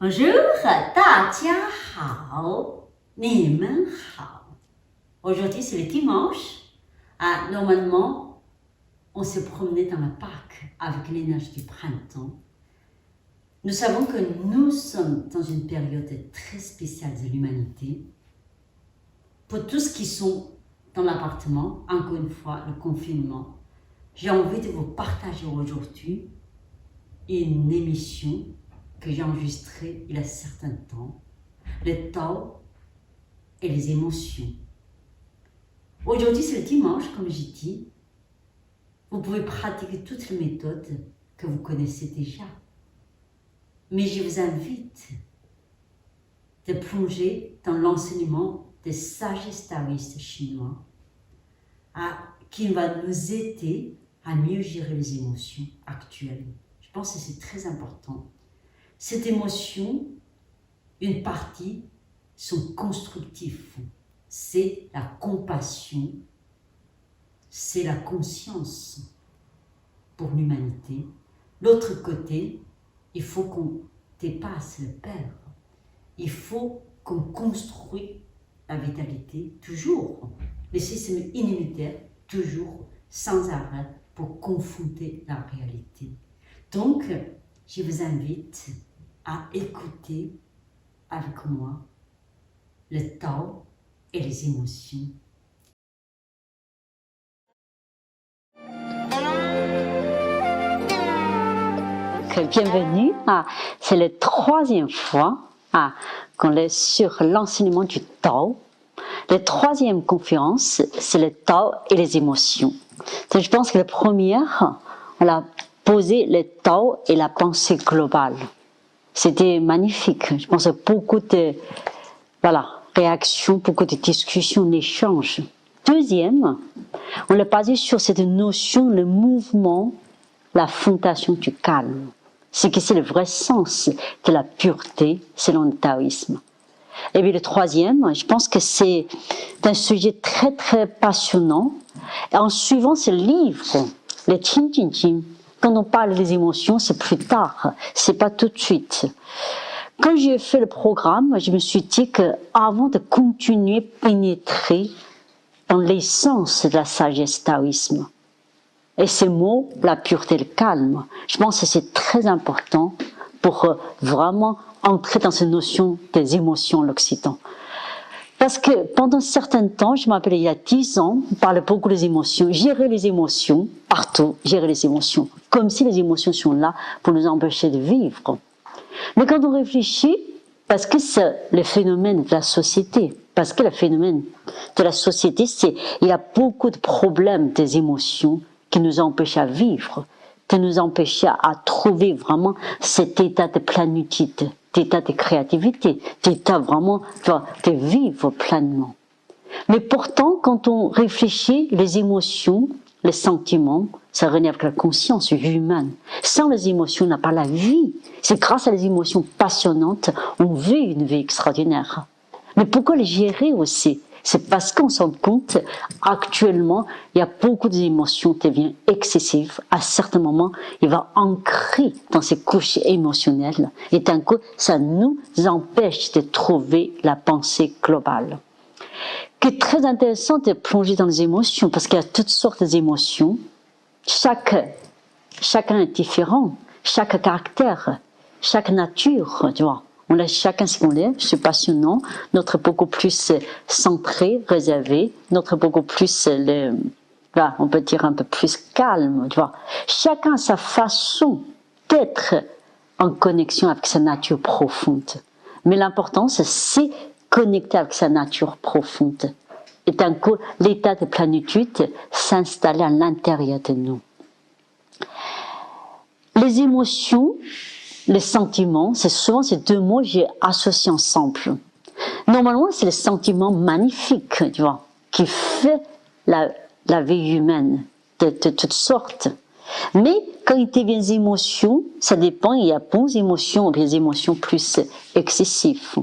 Bonjour, 大家好，你们好。Aujourd'hui c'est le dimanche. Normalement, on se promenait dans la parc avec les neiges du printemps. Nous savons que nous sommes dans une période très spéciale de l'humanité. Pour tous qui sont dans l'appartement, encore une fois, le confinement, j'ai envie de vous partager aujourd'hui une émission que j'ai enregistrée il y a un certain temps, le Tao et les émotions. Aujourd'hui, c'est le dimanche, comme j'ai dit. Vous pouvez pratiquer toutes les méthodes que vous connaissez déjà. Mais je vous invite de plonger dans l'enseignement des sagesses taoïstes chinois qui va nous aider à mieux gérer les émotions actuelles. Je pense que c'est très important. Cette émotion, une partie, sont constructives. C'est la compassion, c'est la conscience pour l'humanité. L'autre côté, il faut qu'on dépasse le père. Il faut qu'on construise la vitalité, toujours. Le système immunitaire, toujours, sans arrêt, pour confronter la réalité. Donc, je vous invite à écouter avec moi le Tao et les émotions. Bienvenue, c'est la troisième fois qu'on est sur l'enseignement du Tao. La troisième conférence, c'est le Tao et les émotions. Donc, je pense que la première, on a posé le Tao et la pensée globale. C'était magnifique. Je pense à beaucoup de réactions, beaucoup de discussions, d'échanges. Deuxième, on l'a basé sur cette notion, le mouvement, la fondation du calme. C'est que c'est le vrai sens de la pureté selon le taoïsme. Et puis le troisième, je pense que c'est un sujet très très passionnant. Et en suivant ce livre, le Qin Jin Jin, quand on parle des émotions, c'est plus tard, c'est pas tout de suite. Quand j'ai fait le programme, je me suis dit que avant de continuer à pénétrer dans l'essence de la sagesse taoïsme, et ce mot, la pureté, le calme, je pense que c'est très important pour vraiment entrer dans cette notion des émotions, l'Occident. Parce que pendant un certain temps, je me rappelle il y a 10 ans, on parlait beaucoup des émotions, gérer les émotions, partout, gérer les émotions, comme si les émotions sont là pour nous empêcher de vivre. Mais quand on réfléchit, parce que c'est le phénomène de la société, parce que le phénomène de la société, c'est il y a beaucoup de problèmes des émotions qui nous empêchent à vivre, qui nous empêchent à trouver vraiment cet état de plénitude, d'état de créativité, d'état vraiment de vivre pleinement. Mais pourtant, quand on réfléchit, les émotions, les sentiments, ça revient avec la conscience humaine. Sans les émotions, on n'a pas la vie. C'est grâce à les émotions passionnantes, on vit une vie extraordinaire. Mais pourquoi les gérer aussi? C'est parce qu'on se rend compte, actuellement, il y a beaucoup d'émotions qui deviennent excessives. À certains moments, il va ancrer dans ces couches émotionnelles. Et d'un coup, ça nous empêche de trouver la pensée globale. Ce qui est très intéressant de plonger dans les émotions, parce qu'il y a toutes sortes d'émotions. Chacun est différent, chaque caractère, chaque nature, tu vois. On a chacun ce qu'on est, c'est passionnant, notre beaucoup plus centré, réservé, notre beaucoup plus, on peut dire un peu plus calme, tu vois. Chacun a sa façon d'être en connexion avec sa nature profonde. Mais l'important, c'est connecter avec sa nature profonde. Et d'un coup, l'état de plénitude s'installer à l'intérieur de nous. Les émotions, les sentiments, c'est souvent ces deux mots que j'ai associés ensemble. Normalement, c'est le sentiment magnifique, tu vois, qui fait la vie humaine de toutes sortes. Mais quand il devient des émotions, ça dépend, il y a bonnes émotions et des émotions plus excessives.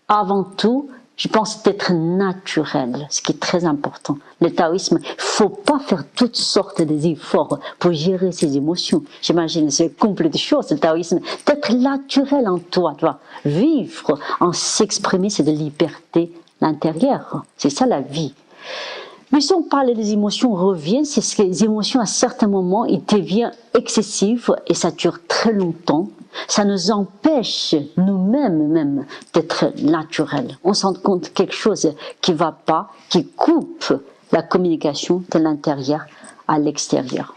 Avant tout, Je pense d'être naturel, ce qui est très important. Le taoïsme, il ne faut pas faire toutes sortes d'efforts pour gérer ses émotions. J'imagine, c'est complet de choses, le taoïsme. D'être naturel en toi, tu vois. Vivre, en s'exprimer, c'est de liberté intérieure. C'est ça la vie. Mais si on parle des émotions, on revient, c'est ce que les émotions, à certains moments, ils deviennent excessives et ça dure très longtemps. Ça nous empêche, nous-mêmes, même, d'être naturels. On se rend compte de quelque chose qui ne va pas, qui coupe la communication de l'intérieur à l'extérieur.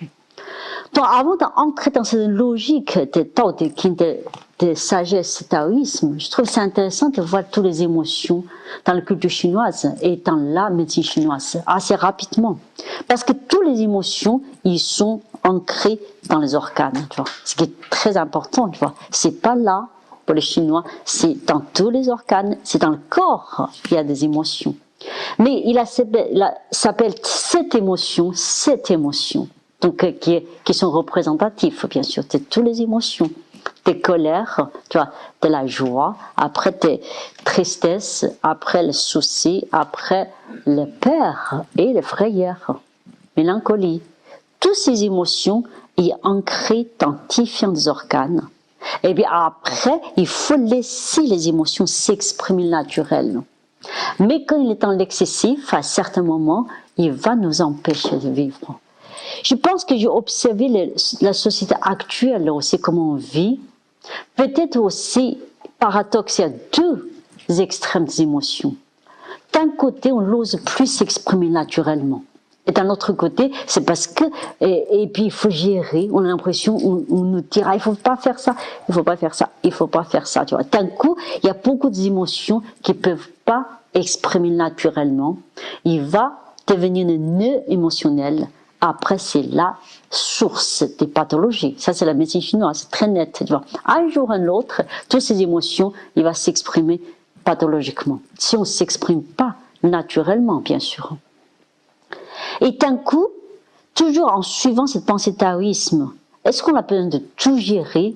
Donc, avant d'entrer dans cette logique de Tao Te Ching, de sagesse taoïsme, je trouve que c'est intéressant de voir toutes les émotions dans la culture chinoise et dans la médecine chinoise assez rapidement. Parce que toutes les émotions, ils sont ancrées dans les organes, tu vois. Ce qui est très important, tu vois. C'est pas là, pour les Chinois, c'est dans tous les organes, c'est dans le corps qu'il y a des émotions. Mais il s'appelle cette émotion, donc qui sont représentatifs, bien sûr, de toutes les émotions. Des colères, tu vois, de la joie, après des tristesses, après le souci, après les peurs et les frayeurs, mélancolie. Toutes ces émotions sont ancrées dans différents organes. Et bien après, il faut laisser les émotions s'exprimer naturellement. Mais quand il est dans l'excessif, à certains moments, il va nous empêcher de vivre. Je pense que j'ai observé la société actuelle aussi, comment on vit. Peut-être aussi, paradoxe, il y a deux extrêmes d'émotions. D'un côté, on n'ose plus s'exprimer naturellement. Et d'un autre côté, c'est parce que, et puis il faut gérer, on a l'impression, on nous dira, il ne faut pas faire ça, il ne faut pas faire ça, il ne faut pas faire ça. Tu vois. D'un coup, il y a beaucoup d'émotions qui ne peuvent pas exprimer naturellement. Il va devenir un nœud émotionnel. Après, c'est la source des pathologies. Ça, c'est la médecine chinoise, c'est très net. Tu vois. Un jour ou un autre, toutes ces émotions, il va s'exprimer pathologiquement. Si on ne s'exprime pas naturellement, bien sûr. Et d'un coup, toujours en suivant cette pensée taoïsme, est-ce qu'on a besoin de tout gérer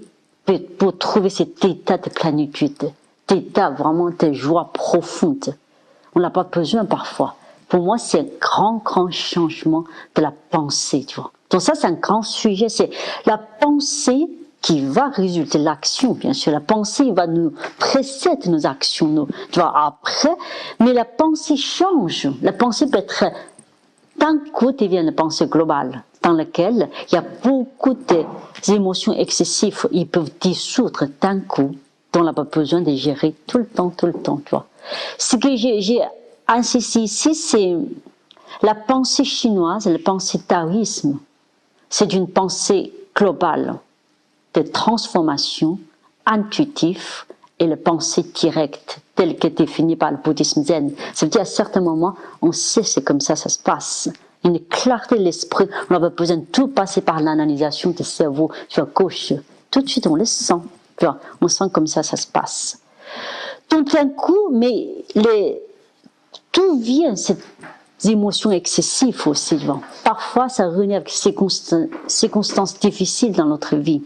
pour trouver cet état de plénitude, cet état vraiment de joie profonde? On n'a pas besoin parfois. Pour moi, c'est un grand, grand changement de la pensée, tu vois. Donc ça, c'est un grand sujet. C'est la pensée qui va résulter de l'action, bien sûr. La pensée va nous précéder nos actions, tu vois, après. Mais la pensée change. La pensée peut être, d'un coup, devient une pensée globale, dans laquelle il y a beaucoup d'émotions excessives. Ils peuvent dissoudre d'un coup, dont on n'a pas besoin de gérer tout le temps, tu vois. Ce que j'ai insisté ici, c'est la pensée chinoise, la pensée taoïsme. C'est une pensée globale de transformation intuitive et la pensée directe, telle que définie par le bouddhisme zen. Ça veut dire à certains moments, on sait c'est comme ça se passe. Une clarté de l'esprit, on n'a pas besoin de tout passer par l'analysation du cerveau sur la gauche. Tout de suite, on le sent. Tu vois, on sent comme ça se passe. Donc d'un coup, mais tout vient, ces émotions excessives aussi. Parfois, ça revient avec ces circonstances difficiles dans notre vie.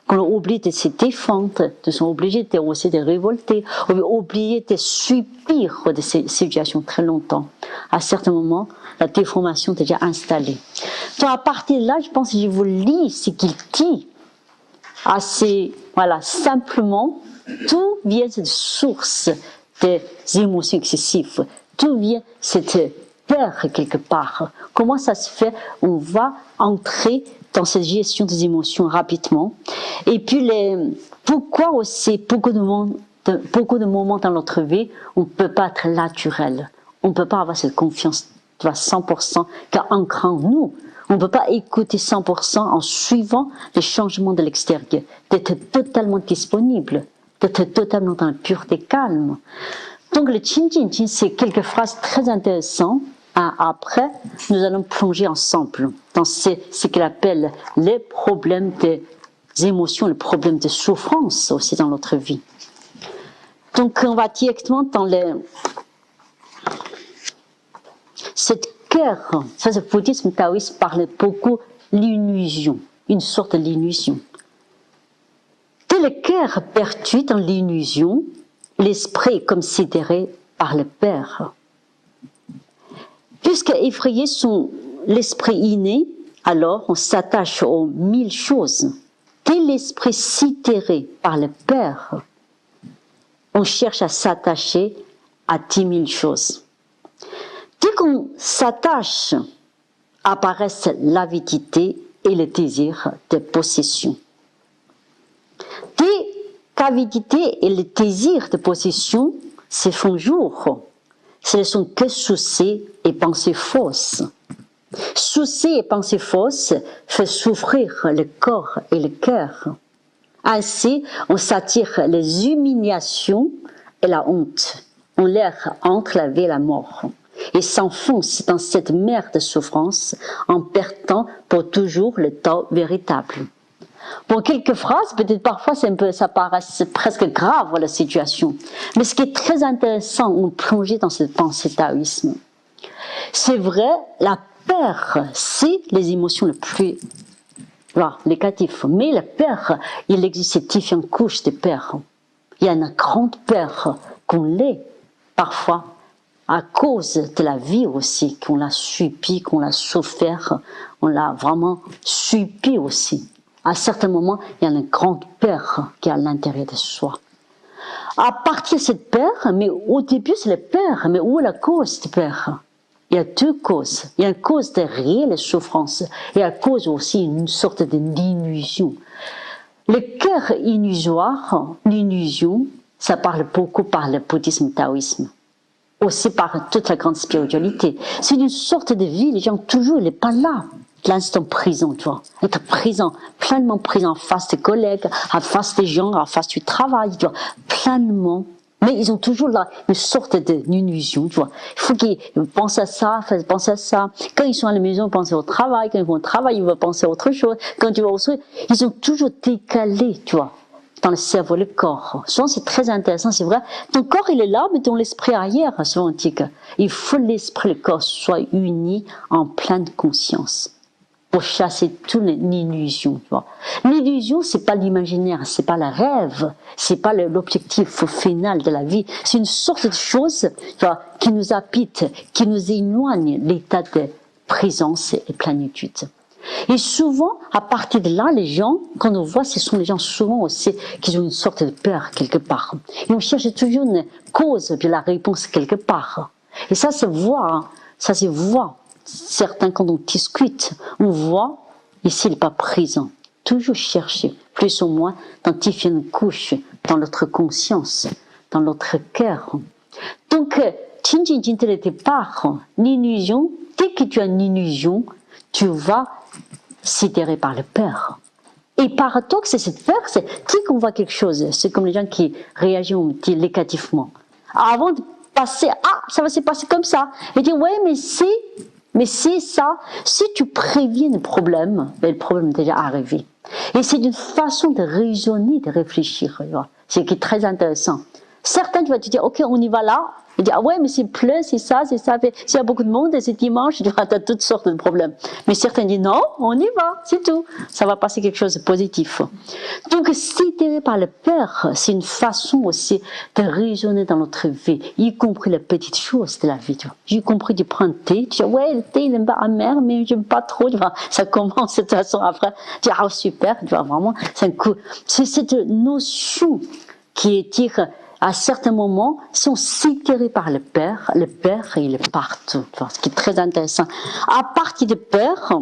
Qu'on est obligé de se défendre, de sont obligés de aussi de révolter, on est obligé de subir de ces situations très longtemps. À certains moments, la déformation est déjà installée. Donc à partir de là, je pense que je vous lis ce qu'il dit. Assez, voilà, simplement, tout vient de cette source des émotions excessives. Tout vient de cette peur quelque part. Comment ça se fait? On va entrer dans cette gestion des émotions rapidement. Et puis, pourquoi aussi, beaucoup de moments dans notre vie, on ne peut pas être naturel. On ne peut pas avoir cette confiance à 100% qui est ancrée en nous. On ne peut pas écouter 100% en suivant les changements de l'extérieur. D'être totalement disponible, d'être totalement dans la pureté calme. Donc, le Qing Jing Jing, c'est quelques phrases très intéressantes. Après, nous allons plonger ensemble dans ce qu'il appelle les problèmes des émotions, les problèmes de souffrance aussi dans notre vie. Donc, on va directement dans cette guerre. Ça, c'est le bouddhisme taoïste parle beaucoup de l'illusion, une sorte de l'illusion. Dès le cœur perdu dans l'illusion, l'esprit est considéré par le Père. Puisque effrayés sont l'esprit inné, alors on s'attache aux 1000 choses. Dès l'esprit sidéré par le Père, on cherche à s'attacher à 10 000 choses. Dès qu'on s'attache, apparaissent l'avidité et le désir de possession. Dès qu'avidité et le désir de possession se font jour, ce ne sont que soucis et pensées fausses. Soucis et pensées fausses font souffrir le corps et le cœur. Ainsi, on s'attire les humiliations et la honte. On l'air entre la vie et la mort et s'enfonce dans cette mer de souffrance en perdant pour toujours le temps véritable. Pour quelques phrases, peut-être parfois ça paraît presque grave la situation, mais ce qui est très intéressant, on plonge dans cette pensée taoïsme. C'est vrai, la peur, c'est les émotions les plus négatives, mais la peur, il existe différentes couches de peur. Il y a une grande peur qu'on l'est parfois à cause de la vie aussi, qu'on l'a subi, qu'on l'a souffert, on l'a vraiment subi aussi. À certains moments, il y a une grande peur qui est à l'intérieur de soi. À partir de cette peur, mais au début c'est la peur, mais où est la cause de peur? Il y a deux causes. Il y a une cause de réelle souffrance et la cause aussi une sorte d'illusion. Le cœur illusoire, l'illusion, ça parle beaucoup par le bouddhisme taoïsme. Aussi par toute la grande spiritualité. C'est une sorte de vie, les gens toujours, il n'est pas là. L'instant présent, tu vois. Être présent, pleinement présent, en face des collègues, en face des gens, en face du travail, tu vois. Pleinement. Mais ils ont toujours là une sorte d'illusion, tu vois. Il faut qu'ils pensent à ça, pensent à ça. Quand ils sont à la maison, ils pensent au travail. Quand ils vont au travail, ils vont penser à autre chose. Quand ils vont au soir, ils ont toujours décalé, tu vois, dans le cerveau, le corps. Souvent, c'est très intéressant, c'est vrai. Ton corps, il est là, mais ton esprit arrière, souvent antique. Il faut l'esprit et le corps soient unis en pleine conscience pour chasser toute l'illusion, tu vois. L'illusion, c'est pas l'imaginaire, c'est pas le rêve, c'est pas l'objectif final de la vie. C'est une sorte de chose, tu vois, qui nous habite, qui nous éloigne l'état de présence et plénitude. Et souvent, à partir de là, les gens, quand on voit, ce sont les gens souvent aussi qui ont une sorte de peur quelque part. Et on cherche toujours une cause de la réponse quelque part. Et ça se voit, hein, ça se voit. Certains, quand on discute, on voit, ici, il n'est pas présent. Toujours chercher, plus ou moins, identifier une couche dans notre conscience, dans notre cœur. Donc, dès le départ, l'illusion, dès que tu as une illusion, tu vas sidéré par le peur. Et paradoxe, c'est cette peur, c'est dès qu'on voit quelque chose, c'est comme les gens qui réagissent négativement. Avant de passer, ça va se passer comme ça. Et dire, ouais, mais c'est ça. Si tu préviens le problème est déjà arrivé. Et c'est une façon de raisonner, de réfléchir. C'est qui est très intéressant. Certains, tu vas te dire, ok, on y va là. Il dit, ouais, mais c'est plein, c'est ça. S'il y a beaucoup de monde, c'est dimanche, tu as toutes sortes de problèmes. Mais certains disent, non, on y va, c'est tout. Ça va passer quelque chose de positif. Donc, sidéré par le peur, c'est une façon aussi de raisonner dans notre vie, y compris les petites choses de la vie. Y compris de prendre thé, tu dis, ouais, le thé, il n'est pas amer, mais j'aime pas trop. Tu vois, ça commence de toute façon après. Tu dis, super, tu vois, vraiment, c'est un coup. C'est cette notion qui est dire, à certains moments, sont sidérés par le peur, il est partout. Ce qui est très intéressant. À partir de peur,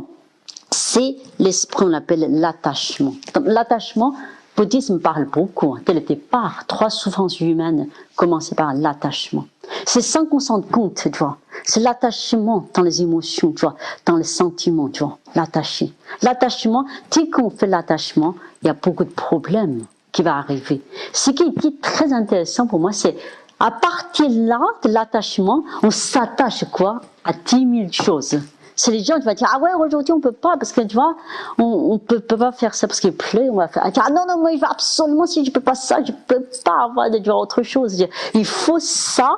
c'est l'esprit, on appelle l'attachement. L'attachement, le bouddhisme parle beaucoup. Dès le départ, 3 souffrances humaines commencent par l'attachement. C'est sans qu'on s'en rende compte, tu vois. C'est l'attachement dans les émotions, tu vois, dans les sentiments, tu vois, l'attaché. L'attachement, dès qu'on fait l'attachement, il y a beaucoup de problèmes qui va arriver. Ce qui est très intéressant pour moi, c'est à partir là de l'attachement, on s'attache quoi à 10 000 choses. C'est les gens qui vont dire, ah ouais, aujourd'hui on peut pas, parce que tu vois, on peut pas faire ça parce qu'il pleut, on va faire, ah non, moi il va absolument, si je peux pas ça, je peux pas avoir de autre chose. Il faut ça,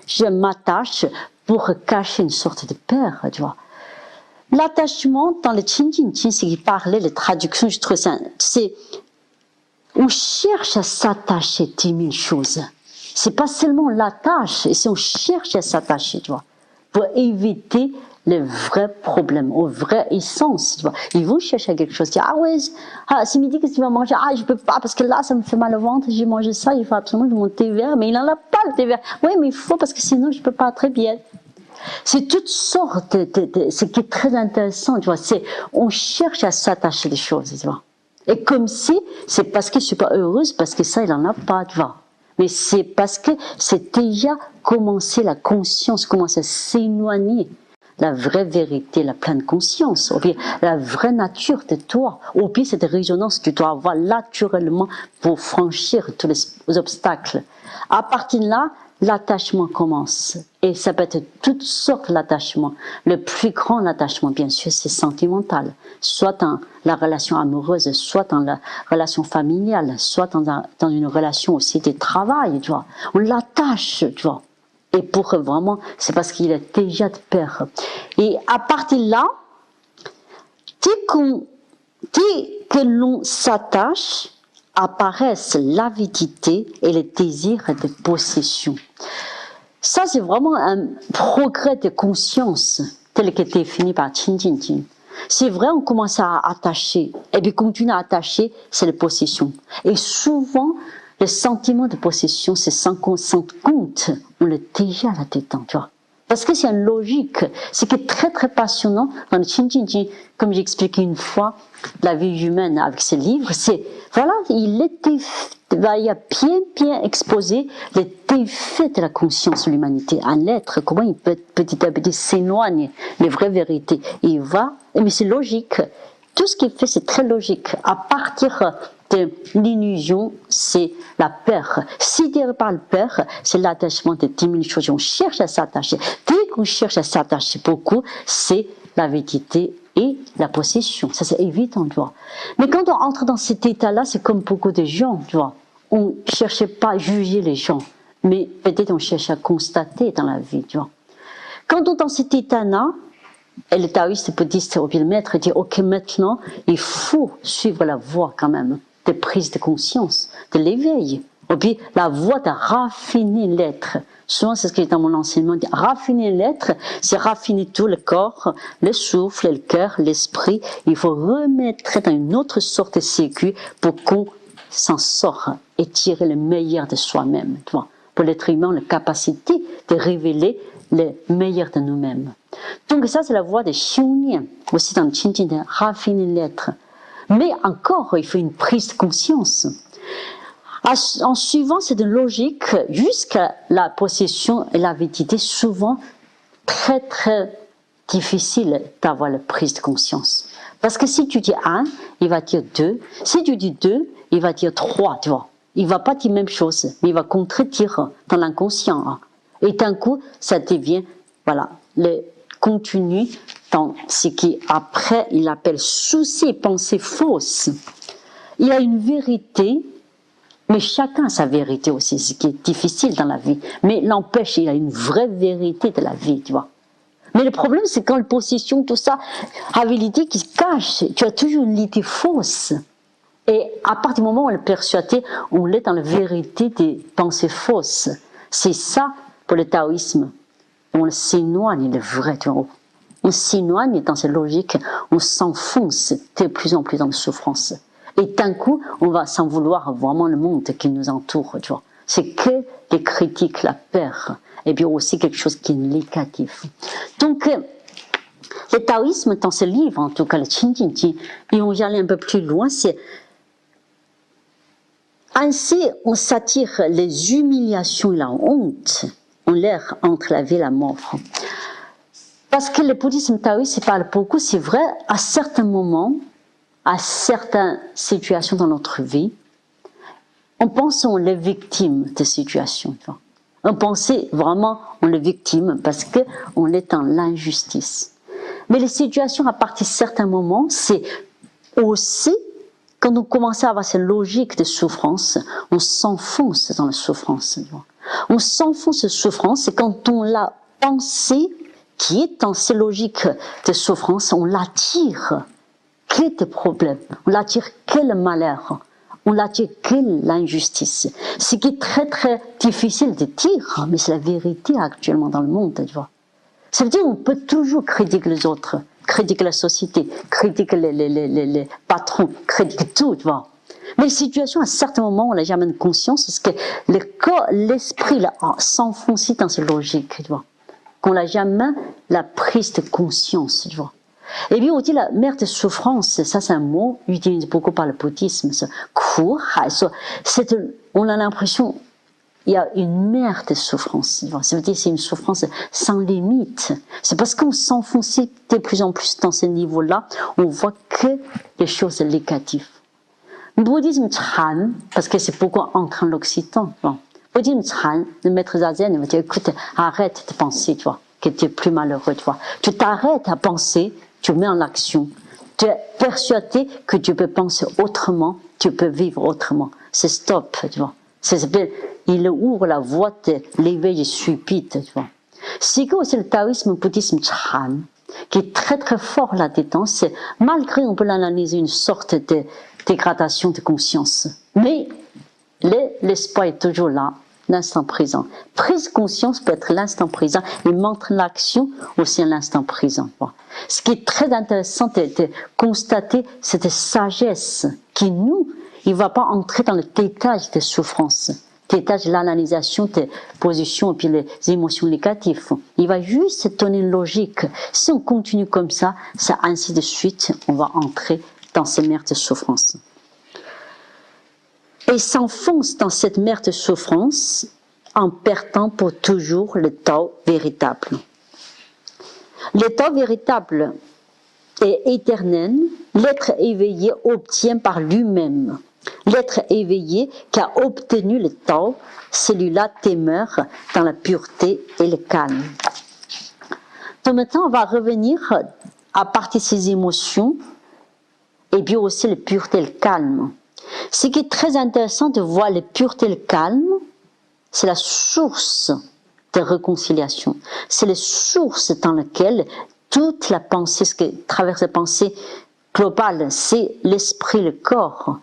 je m'attache pour cacher une sorte de peur, tu vois. L'attachement dans le Qingjin, c'est qui parlait, les traductions, je trouve ça, c'est on cherche à s'attacher 10 000 choses. c'est pas seulement l'attache, et si on cherche à s'attacher, tu vois, pour éviter les vrais problèmes, aux vraies essences, tu vois. Ils vont chercher quelque chose, dire, ah ouais, c'est midi, qu'est-ce que tu vas manger? Ah, je peux pas, parce que là, ça me fait mal au ventre, j'ai mangé ça, il faut absolument que mon thé vert, mais il n'en a pas le thé vert. Oui, mais il faut, parce que sinon, je peux pas très bien. C'est toutes sortes, ce qui est très intéressant, tu vois, c'est, on cherche à s'attacher des choses, tu vois. Et comme si, c'est parce que je suis pas heureuse, parce que ça, il en a pas, tu vois. Mais c'est parce que c'est déjà commencé, la conscience commence à s'éloigner. La vraie vérité, la pleine conscience, ou bien la vraie nature de toi, ou bien cette résonance que tu dois avoir naturellement pour franchir tous les obstacles. À partir de là, l'attachement commence. Et ça peut être toutes sortes d'attachements. Le plus grand attachement, bien sûr, c'est sentimental. Soit dans la relation amoureuse, soit dans la relation familiale, soit dans une relation aussi de travail, tu vois. On l'attache, tu vois. Et pour vraiment, c'est parce qu'il est déjà de père. Et à partir de là, dès que l'on s'attache, apparaissent l'avidité et le désir de possession. Ça, c'est vraiment un progrès de conscience tel que défini par Qin Jin Jin. C'est vrai, on commence à attacher, et puis continuer à attacher, c'est la possession. Et souvent, le sentiment de possession, c'est sans qu'on s'en rende compte, on l'a déjà là-dedans, tu vois. Parce que c'est une logique, ce qui est très très passionnant dans le Qin Jin Jin, comme j'ai expliqué une fois, la vie humaine avec ses livres, c'est, voilà, il y a bien exposé les défaites de la conscience de l'humanité. Un être, comment il peut petit à petit s'éloigner des vraies vérités. Il va, mais c'est logique. Tout ce qu'il fait, c'est très logique. À partir de l'illusion, c'est la peur. Si tu parles peur, c'est l'attachement de 10 000 choses. On cherche à s'attacher. Dès qu'on cherche à s'attacher beaucoup, c'est la vérité et la possession. Ça, c'est évident, tu vois. Mais quand on entre dans cet état-là, c'est comme beaucoup de gens, tu vois. On ne cherchait pas à juger les gens, mais peut-être on cherche à constater dans la vie, tu vois. Quand on est dans cet état-là, et le taoïste bouddhiste, ou bien le maître, dit, ok, maintenant, il faut suivre la voie quand même de prise de conscience, de l'éveil, ou bien la voie de raffiner l'être. Souvent, c'est ce que j'ai dans mon enseignement, dit, raffiner l'être, c'est raffiner tout le corps, le souffle, le cœur, l'esprit. Il faut remettre dans une autre sorte de circuit pour qu'on s'en sorte et tirer le meilleur de soi-même. Tu vois. Pour l'être humain, la capacité de révéler le meilleur de nous-mêmes. Donc ça, c'est la voie de Xiongnian, aussi dans le Qin Jin, de raffiner l'être. Mais encore, il faut une prise de conscience. En suivant cette logique, jusqu'à la possession et l'avidité, souvent très très difficile d'avoir la prise de conscience. Parce que si tu dis 1, il va dire 2. Si tu dis 2, il va dire 3, tu vois. Il ne va pas dire la même chose, mais il va contredire dans l'inconscient. Et d'un coup, ça devient, voilà, le contenu dans ce qui, après, il appelle souci et pensée fausse. Il y a une vérité, mais chacun a sa vérité aussi, ce qui est difficile dans la vie. Mais l'empêche, il y a une vraie vérité de la vie, tu vois. Mais le problème, c'est quand la possession, tout ça, a l'idée qui se cache. Tu as toujours une idée fausse. Et à partir du moment où on est persuadé, on est dans la vérité des pensées fausses. C'est ça, pour le taoïsme. On s'éloigne de vrai, tu vois. On s'éloigne dans cette logique, on s'enfonce de plus en plus dans la souffrance. Et d'un coup, on va s'en vouloir vraiment le monde qui nous entoure, tu vois. C'est que des critiques, la peur, et bien aussi quelque chose qui est négatif. Donc, le taoïsme, dans ce livre, en tout cas le Qin Jin Jin, et on y allait un peu plus loin, c'est ainsi on s'attire les humiliations et la honte, on l'air entre la vie et la mort. Parce que le bouddhisme taoïste parle beaucoup, c'est vrai, à certains moments, à certaines situations dans notre vie, on pense qu'on est victime de situations. On pense vraiment qu'on est victime parce qu'on est dans l'injustice. Mais les situations, à partir de certains moments, c'est aussi, quand on commence à avoir cette logique de souffrance, on s'enfonce dans la souffrance. On s'enfonce dans la souffrance, et quand on l'a pensé, qui est dans ces logiques de souffrance, on l'attire. Quel est le problème? On l'attire quel malheur? On l'a dit que l'injustice. Ce qui est très très difficile de dire, mais c'est la vérité actuellement dans le monde, tu vois. Ça veut dire qu'on peut toujours critiquer les autres, critiquer la société, critiquer les patrons, critiquer tout, tu vois. Mais les situations, à certains moments, on n'a jamais de conscience, parce que le corps, l'esprit, s'enfonce dans cette logique, tu vois. Qu'on n'a jamais la prise de conscience, tu vois. Et bien, on dit la mer de souffrance, ça c'est un mot utilisé beaucoup par le bouddhisme, on a l'impression il y a une mer de souffrance. Ça veut dire que c'est une souffrance sans limite. C'est parce qu'on s'enfonce de plus en plus dans ce niveau-là, on voit que les choses négatives. Le bouddhisme Chan, parce que c'est beaucoup ancré en l'Occitan. Le bouddhisme Chan, le maître Zazen va dire, écoute, arrête de penser, tu vois, que tu es plus malheureux, tu vois. Tu t'arrêtes à penser, tu mets en action. Tu es persuadé que tu peux penser autrement, tu peux vivre autrement. C'est stop, tu vois. Il ouvre la voie de l'éveil subite, tu vois. C'est que aussi le taoïsme, le bouddhisme Chan, qui est très très fort là-dedans, c'est malgré on peut l'analyser une sorte de dégradation de conscience, mais l'espoir est toujours là, l'instant présent. Prise de conscience peut être l'instant présent et montre l'action aussi à l'instant présent. Ce qui est très intéressant de constater cette sagesse qui nous, il ne va pas entrer dans le détail des souffrances, détail de l'analysation des positions et puis les émotions négatives. Il va juste donner une logique. Si on continue comme ça, c'est ainsi de suite, on va entrer dans ces mers de souffrance. Et s'enfonce dans cette mer de souffrance en perdant pour toujours le Tao véritable. Le Tao véritable est éternel, l'être éveillé obtient par lui-même. L'être éveillé qui a obtenu le Tao, celui-là demeure dans la pureté et le calme. Donc maintenant, on va revenir à partir de ces émotions et puis aussi la pureté et le calme. Ce qui est très intéressant de voir la pureté et le calme, c'est la source de réconciliation. C'est la source dans laquelle toute la pensée, ce qui traverse la pensée globale, c'est l'esprit, le corps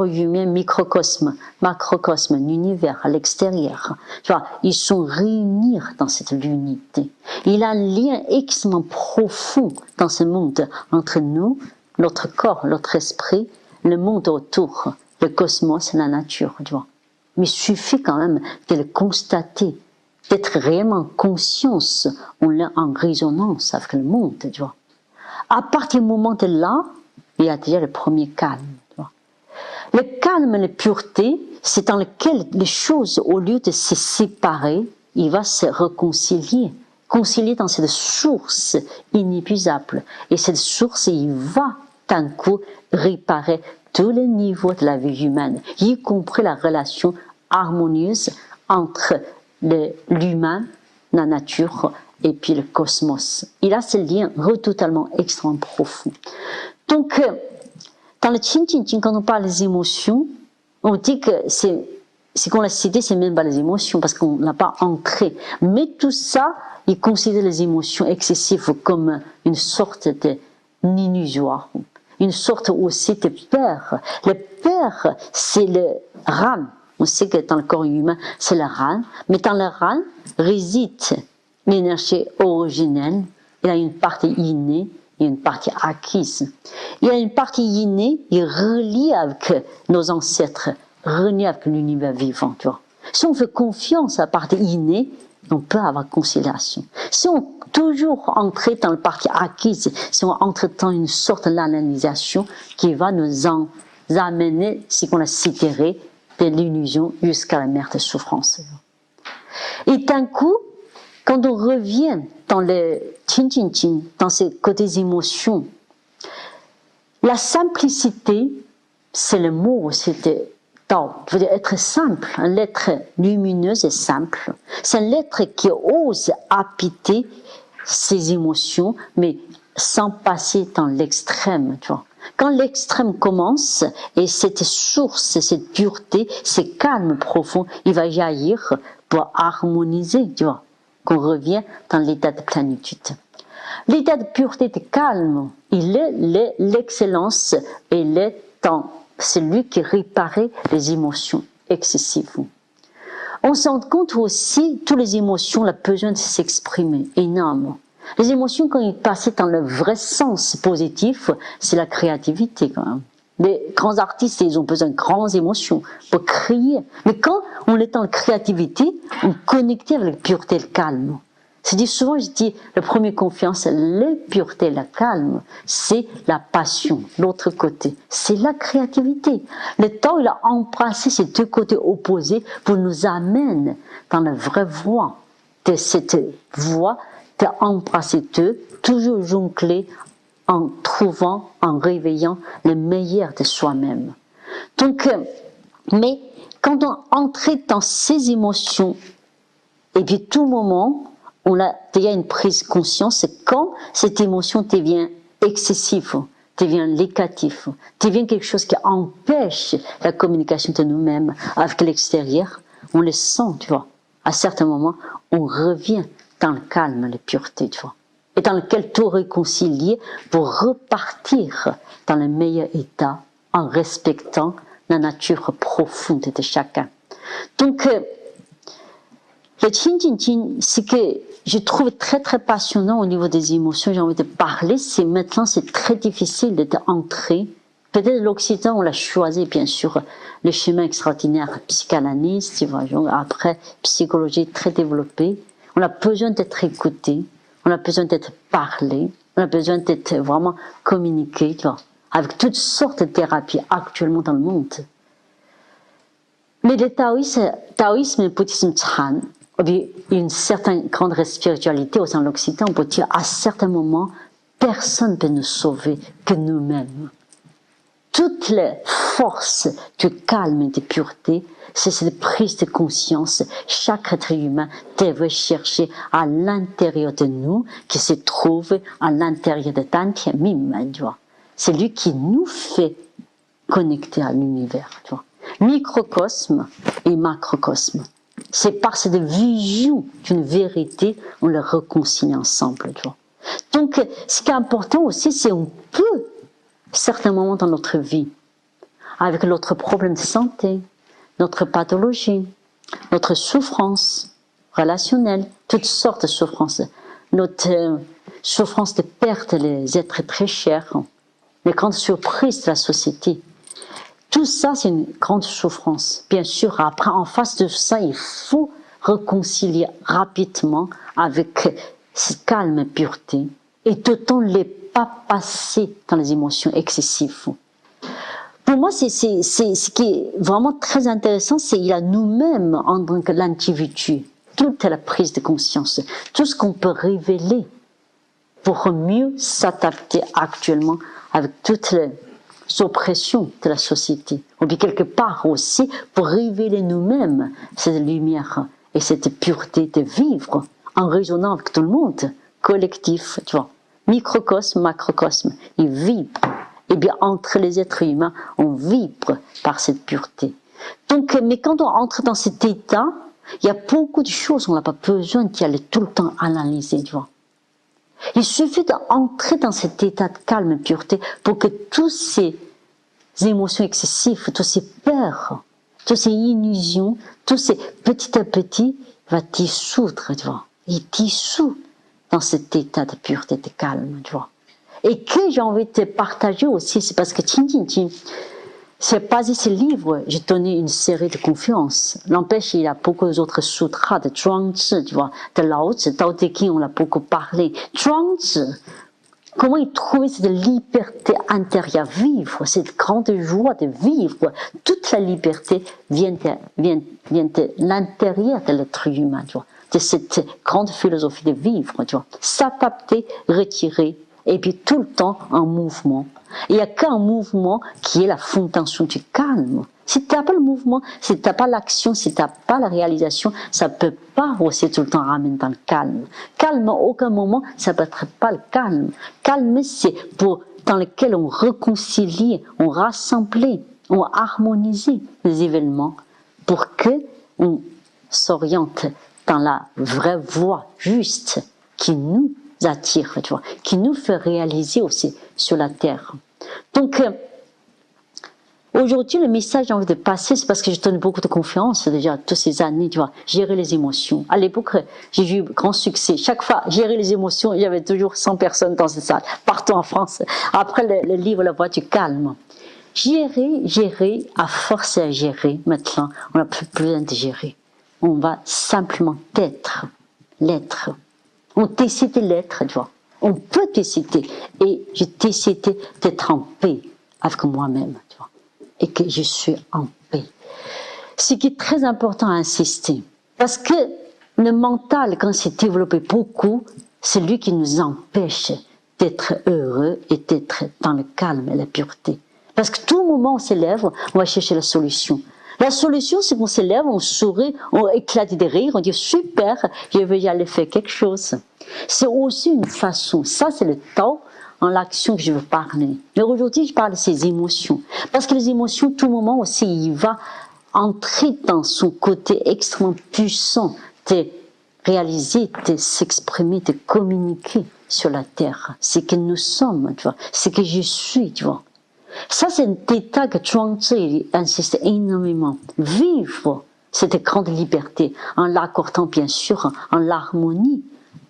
humain, microcosme, macrocosme, l'univers à l'extérieur. Tu vois, ils sont réunis dans cette unité. Il y a un lien extrêmement profond dans ce monde entre nous, notre corps, notre esprit, le monde autour, le cosmos, la nature, tu vois. Mais il suffit quand même de le constater, d'être réellement conscience, on est en résonance avec le monde, tu vois. À partir du moment de là, il y a déjà le premier calme, tu vois. Le calme et la pureté, c'est dans lequel les choses, au lieu de se séparer, il va se réconcilier. Concilier dans cette source inépuisable. Et cette source, il va d'un coup réparer tous les niveaux de la vie humaine, y compris la relation harmonieuse entre l'humain, la nature et puis le cosmos. Il a ce lien totalement extrêmement profond. Donc, dans le Qin Jin Jing, quand on parle des émotions, on dit que ce qu'on a cité, c'est même pas les émotions, parce qu'on n'a pas ancré. Mais tout ça, il considère les émotions excessives comme une sorte de illusoire, une sorte aussi de peur. Le peur, c'est le ran. On sait que dans le corps humain, c'est le ran, mais dans le ran réside l'énergie originelle. Il y a une partie innée et une partie acquise. Il y a une partie innée, il est relié avec nos ancêtres, relié avec l'univers vivant. Tu vois. Si on fait confiance à la partie innée, on peut avoir conciliation. Si on toujours entrer dans la partie acquise, si on entre dans une sorte d'analysation qui va nous amener, ce qu'on a cité, de l'illusion jusqu'à la mer de souffrance. Et d'un coup, quand on revient dans le Qin Jin Jing, dans ces côtés émotions, la simplicité, c'est le mot, c'était Tao, veut dire être simple, un lettre lumineuse et simple. C'est un lettre qui ose habiter ses émotions, mais sans passer dans l'extrême, tu vois. Quand l'extrême commence, et cette source, cette pureté, ce calme profond, il va jaillir pour harmoniser, tu vois, qu'on revient dans l'état de plénitude. L'état de pureté, de calme, il est l'excellence, il est dans c'est lui qui réparait les émotions excessives. On se rend compte aussi, toutes les émotions, la besoin de s'exprimer énormément. Les émotions, quand ils passent dans le vrai sens positif, c'est la créativité quand même. Les grands artistes, ils ont besoin de grandes émotions pour créer. Mais quand on est dans la créativité, on est connecté avec la pureté et le calme. C'est-à-dire souvent, je dis, la première confiance, la pureté, le calme, c'est la passion, l'autre côté. C'est la créativité. Le Tao, il a embrassé ces deux côtés opposés pour nous amener dans la vraie voie de cette voie, d'embrasser deux, toujours jongler en trouvant, en réveillant le meilleur de soi-même. Donc, mais quand on entre dans ces émotions, et puis tout moment, on a déjà une prise de conscience, c'est quand cette émotion devient excessive, devient négative, devient quelque chose qui empêche la communication de nous-mêmes avec l'extérieur, on le sent, tu vois. À certains moments, on revient dans le calme, la pureté, tu vois. Et dans lequel tout réconcilier pour repartir dans le meilleur état en respectant la nature profonde de chacun. Donc, le Qin Jin Jin, ce que je trouve très très passionnant au niveau des émotions, j'ai envie de parler, c'est maintenant c'est très difficile d'entrer. Peut-être l'Occident, on l'a choisi, bien sûr, le chemin extraordinaire psychanalyse, tu vois, après psychologie très développée. On a besoin d'être écouté. On a besoin d'être parlé, on a besoin d'être vraiment communiqué, tu vois, avec toutes sortes de thérapies actuellement dans le monde. Mais le taoïsme et le bouddhisme Chan, une certaine grande spiritualité au sein de l'Occident, on peut dire à certains moments, personne ne peut nous sauver que nous-mêmes. Toutes les forces du calme et de pureté, c'est cette prise de conscience. Chaque être humain devrait chercher à l'intérieur de nous, qui se trouve à l'intérieur de Dantian Ming, tu vois. C'est lui qui nous fait connecter à l'univers, tu vois. Microcosme et macrocosme. C'est par cette vision d'une vérité, on les réconcilie ensemble, tu vois. Donc, ce qui est important aussi, c'est qu'on peut, certains moments dans notre vie, avec notre problème de santé, notre pathologie, notre souffrance relationnelle, toutes sortes de souffrances, notre souffrance de perte des êtres très chers, les grandes surprises de la société. Tout ça, c'est une grande souffrance. Bien sûr, après, en face de ça, il faut réconcilier rapidement avec cette calme et pureté, et d'autant ne pas passer dans les émotions excessives. Pour moi, c'est ce qui est vraiment très intéressant, c'est qu'il y a nous-mêmes en tant que l'individu, toute la prise de conscience, tout ce qu'on peut révéler pour mieux s'adapter actuellement avec toutes les oppressions de la société. Ou bien quelque part aussi pour révéler nous-mêmes cette lumière et cette pureté de vivre en résonnant avec tout le monde, collectif, tu vois, microcosme, macrocosme, ils vibrent. Et bien, entre les êtres humains, on vibre par cette pureté. Donc, mais quand on entre dans cet état, il y a beaucoup de choses, on n'a pas besoin d'y aller tout le temps analyser, tu vois. Il suffit d'entrer dans cet état de calme et pureté pour que toutes ces émotions excessives, toutes ces peurs, toutes ces illusions, tous ces petit à petit, va dissoudre, tu vois. Il dissout dans cet état de pureté, de calme, tu vois. Et que j'ai envie de partager aussi, c'est parce que Qin Jin Jin, c'est basé sur ce livre, j'ai donné une série de conférences. N'empêche, il y a beaucoup d'autres sutras, de Zhuangzi, tu vois, de Lao Tzu, Tao Te Ching, on a beaucoup parlé. Zhuangzi, comment il trouvait cette liberté intérieure, vivre, cette grande joie de vivre. Toute la liberté vient de l'intérieur de l'être humain, tu vois, de cette grande philosophie de vivre, tu vois. S'adapter, retirer, et puis tout le temps en mouvement. Il n'y a qu'un mouvement qui est la fondation du calme. Si tu n'as pas le mouvement, si tu n'as pas l'action, si tu n'as pas la réalisation, ça ne peut pas aussi tout le temps ramener dans le calme. Calme, à aucun moment, ça ne peut être pas le calme. Calme, c'est pour dans lequel on réconcilie, on rassemble, on harmonise les événements pour que on s'oriente dans la vraie voie juste qui nous attire, tu vois, qui nous fait réaliser aussi sur la terre. Donc, Aujourd'hui, le message que j'ai envie de passer, c'est parce que je donne beaucoup de confiance déjà toutes ces années, tu vois, gérer les émotions. À l'époque, j'ai eu grand succès. Chaque fois, gérer les émotions, il y avait toujours 100 personnes dans cette salle, partout en France. Après le livre La Voix du calme. Gérer, à force à gérer, maintenant, on n'a plus besoin de gérer. On va simplement l'être. On décide de l'être, tu vois. On peut décider. Et j'ai décidé d'être en paix avec moi-même, tu vois. Et que je suis en paix. Ce qui est très important à insister. Parce que le mental, quand c'est développé beaucoup, c'est lui qui nous empêche d'être heureux et d'être dans le calme et la pureté. Parce que tout moment on s'élève, on va chercher la solution. La solution, c'est qu'on s'élève, on sourit, on éclate de rire, on dit super, je vais y aller faire quelque chose. C'est aussi une façon, ça c'est le temps en l'action que je veux parler. Mais aujourd'hui, je parle de ces émotions. Parce que les émotions, tout moment aussi, il va entrer dans son côté extrêmement puissant de réaliser, de s'exprimer, de communiquer sur la terre. C'est que nous sommes, tu vois, c'est que je suis, tu vois. Ça, c'est un état que Zhuang Zi insiste énormément. Vivre cette grande liberté en l'accordant, bien sûr, en l'harmonie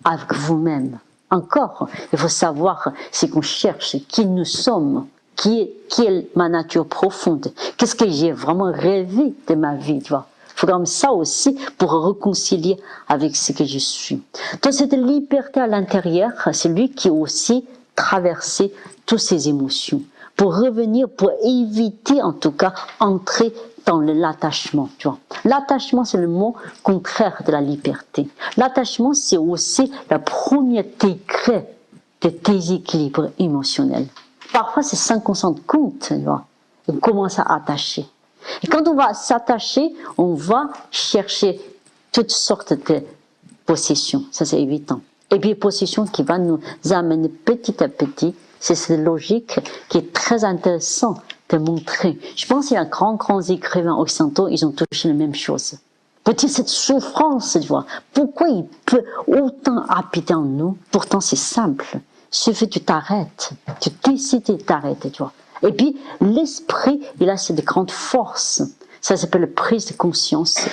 avec vous-même. Encore, il faut savoir ce qu'on cherche, qui nous sommes, qui est ma nature profonde, qu'est-ce que j'ai vraiment rêvé de ma vie, tu vois. Il faut comme ça aussi pour réconcilier avec ce que je suis. Donc cette liberté à l'intérieur, c'est lui qui a aussi traversé toutes ces émotions. Pour revenir, pour éviter en tout cas, entrer dans l'attachement, tu vois. L'attachement, c'est le mot contraire de la liberté. L'attachement, c'est aussi le premier degré de déséquilibre émotionnel. Parfois, c'est sans qu'on s'en compte, tu vois. On commence à attacher. Et quand on va s'attacher, on va chercher toutes sortes de possessions. Ça, c'est évident. Et puis, possessions qui va nous amener petit à petit. C'est cette logique qui est très intéressante de montrer. Je pense qu'il y a grands écrivains occidentaux, ils ont touché la même chose. Peut-être cette souffrance, tu vois. Pourquoi il peut autant habiter en nous? Pourtant, c'est simple. Il suffit que tu t'arrêtes. Tu décides de t'arrêter, tu vois. Et puis, l'esprit, il a cette grande force. Ça s'appelle la prise de conscience.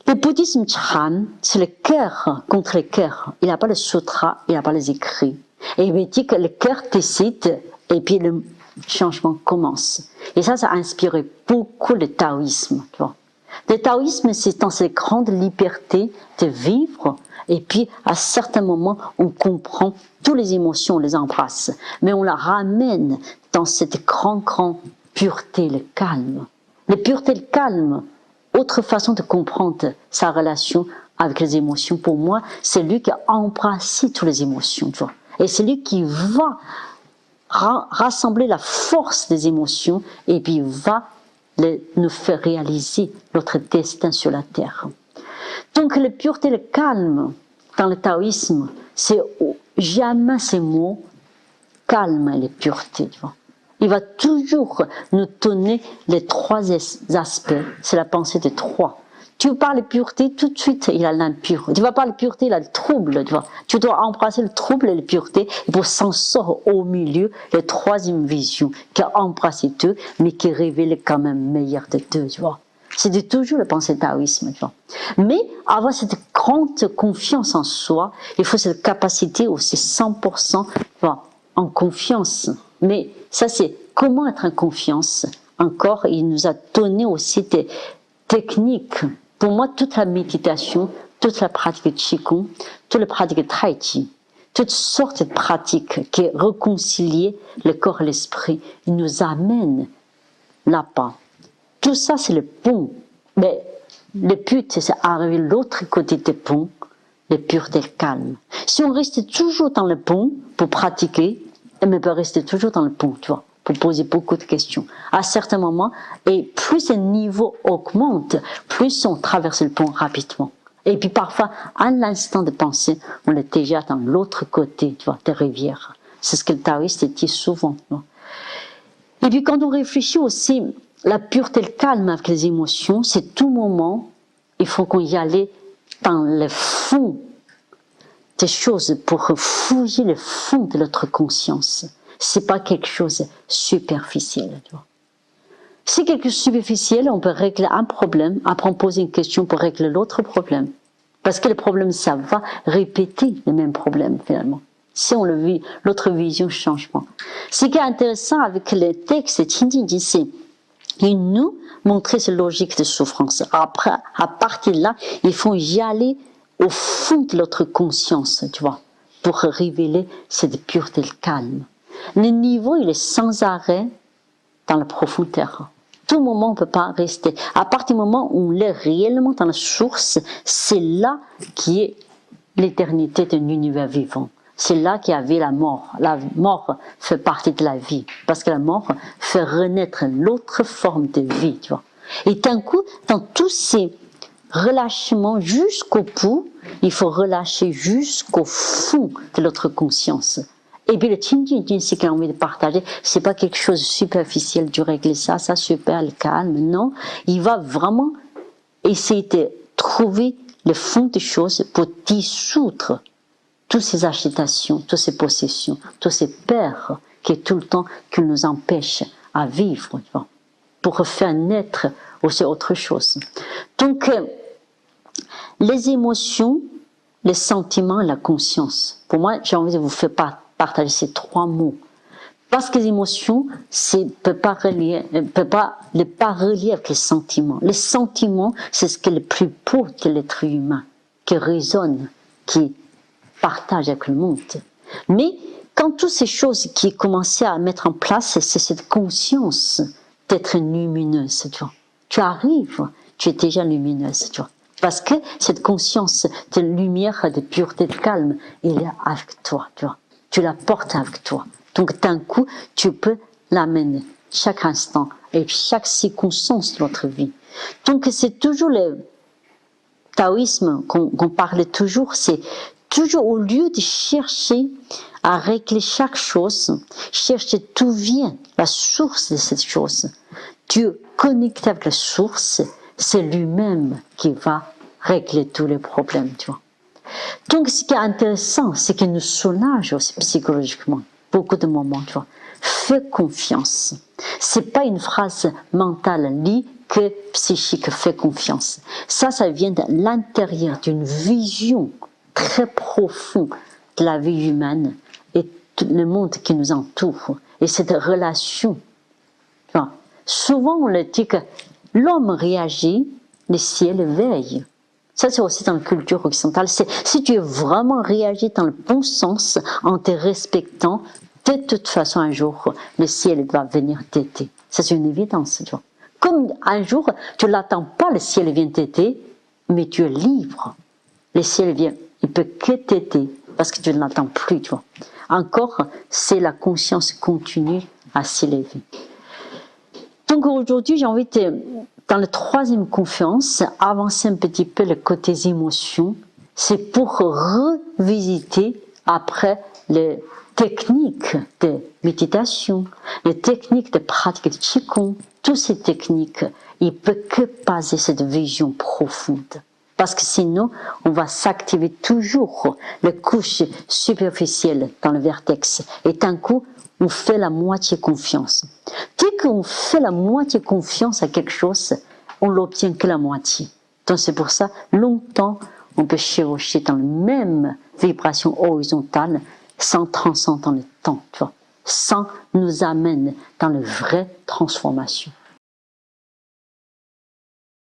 Le bouddhisme Chan, c'est le cœur contre le cœur. Il n'a pas le sutra, il n'a pas les écrits. Et il me dit que le cœur décide et puis le changement commence. Et ça a inspiré beaucoup le taoïsme. Tu vois. Le taoïsme, c'est dans cette grande liberté de vivre et puis à certains moments, on comprend toutes les émotions, on les embrasse. Mais on la ramène dans cette grande pureté, le calme. La pureté, le calme, autre façon de comprendre sa relation avec les émotions, pour moi, c'est lui qui a embrassé toutes les émotions. Tu vois. Et c'est lui qui va rassembler la force des émotions et puis va nous faire réaliser notre destin sur la terre. Donc la pureté, le calme, dans le taoïsme, c'est jamais ces mots calme et la pureté. Tu vois. Il va toujours nous donner les trois aspects, c'est la pensée de trois. Tu parles de pureté, tout de suite, il a l'impur. Tu vas parler de pureté, il a le trouble. Tu vois. Tu dois embrasser le trouble et la pureté, et pour s'en sort au milieu, la troisième vision, qui a embrassé deux, mais qui révèle quand même meilleur de deux. Tu vois. C'est toujours la pensée taoïsme. Tu vois. Mais avoir cette grande confiance en soi, il faut cette capacité aussi 100% tu vois, en confiance. Mais ça, c'est comment être en confiance. Encore, il nous a donné aussi des techniques. Pour moi, toute la méditation, toute la pratique de Qigong, toute la pratique de Tai Chi, toutes sortes de pratiques qui réconcilient le corps et l'esprit, ils nous amènent là-bas. Tout ça, c'est le pont. Mais le but, c'est d'arriver de l'autre côté du pont, le pureté, le calme. Si on reste toujours dans le pont pour pratiquer, on peut rester toujours dans le pont, tu vois, pour poser beaucoup de questions. À certains moments, et plus le niveau augmente, plus on traverse le pont rapidement. Et puis parfois, à l'instant de penser, on est déjà dans l'autre côté, tu vois, des rivières. C'est ce que le taoïste dit souvent. Tu vois. Et puis quand on réfléchit aussi, la pureté, le calme avec les émotions, c'est tout moment, il faut qu'on y aille dans le fond des choses pour fouiller le fond de notre conscience. C'est pas quelque chose de superficiel. Tu vois. Si quelque chose de superficiel, on peut régler un problème, après on pose une question pour régler l'autre problème. Parce que le problème, ça va répéter les mêmes problèmes finalement. Si on le vit, l'autre vision ne change pas. Ce qui est intéressant avec les textes, c'est il nous montrer cette logique de souffrance. Après, à partir de là, il faut y aller au fond de notre conscience, tu vois, pour révéler cette pureté, le calme. Le niveau, il est sans arrêt dans la profondeur. Tout moment, on ne peut pas rester. À partir du moment où on est réellement dans la source, c'est là qui est l'éternité d'un univers vivant. C'est là qu'il y avait la mort. La mort fait partie de la vie. Parce que la mort fait renaître l'autre forme de vie, tu vois. Et d'un coup, dans tous ces relâchements jusqu'au bout, il faut relâcher jusqu'au fond de notre conscience. Et puis le Qingjin, ce qu'il a envie de partager, c'est pas quelque chose de superficiel, du régler ça super, le calme, non. Il va vraiment essayer de trouver le fond des choses pour dissoudre toutes ces agitations, toutes ces possessions, toutes ces peurs qui tout le temps qui nous empêchent à vivre, pour faire naître aussi autre chose. Donc, les émotions, les sentiments et la conscience. Pour moi, j'ai envie de vous faire partager ces trois mots. Parce que les émotions, ne peut pas relier avec les sentiments. Les sentiments, c'est ce qui est le plus beau de l'être humain, qui résonne, qui partage avec le monde. Mais quand toutes ces choses qui commençaient à mettre en place, c'est cette conscience d'être lumineuse. Tu arrives, tu es déjà lumineuse. Parce que cette conscience de lumière, de pureté, de calme, elle est avec toi. Tu la portes avec toi. Donc d'un coup, tu peux l'amener chaque instant et chaque circonstance de notre vie. Donc c'est toujours le taoïsme qu'on parlait toujours, c'est toujours au lieu de chercher à régler chaque chose, chercher d'où vient la source de cette chose. Dieu connecté avec la source, c'est lui-même qui va régler tous les problèmes, tu vois. Donc ce qui est intéressant, c'est qu'il nous soulage aussi psychologiquement, beaucoup de moments, tu vois. Fais confiance. C'est pas une phrase mentale, lit que psychique, fais confiance. Ça vient de l'intérieur d'une vision très profonde de la vie humaine et tout le monde qui nous entoure. Et cette relation. Tu vois. Souvent, on le dit que l'homme réagit, le ciel veille. Ça, c'est aussi dans la culture occidentale. Si tu vraiment réagi dans le bon sens, en te respectant, de toute façon, un jour, le ciel va venir t'aider. Ça, c'est une évidence, tu vois. Comme un jour, tu ne l'attends pas, le ciel vient t'aider, mais tu es libre. Le ciel vient, il peut que t'aider, parce que tu ne l'attends plus, tu vois. Encore, c'est la conscience continue à s'élever. Donc aujourd'hui, j'ai envie de, dans la troisième conférence, avancer un petit peu le côté émotions. C'est pour revisiter après les techniques de méditation, les techniques de pratique de Qigong. Toutes ces techniques, il ne peut que passer cette vision profonde. Parce que sinon, on va s'activer toujours les couches superficielles dans le vertex. Et d'un coup, on fait la moitié confiance. Dès qu'on fait la moitié confiance à quelque chose, on l'obtient que la moitié. Donc c'est pour ça, longtemps, on peut chevaucher dans la même vibration horizontale sans transcender dans le temps, tu vois, sans nous amener dans la vraie transformation.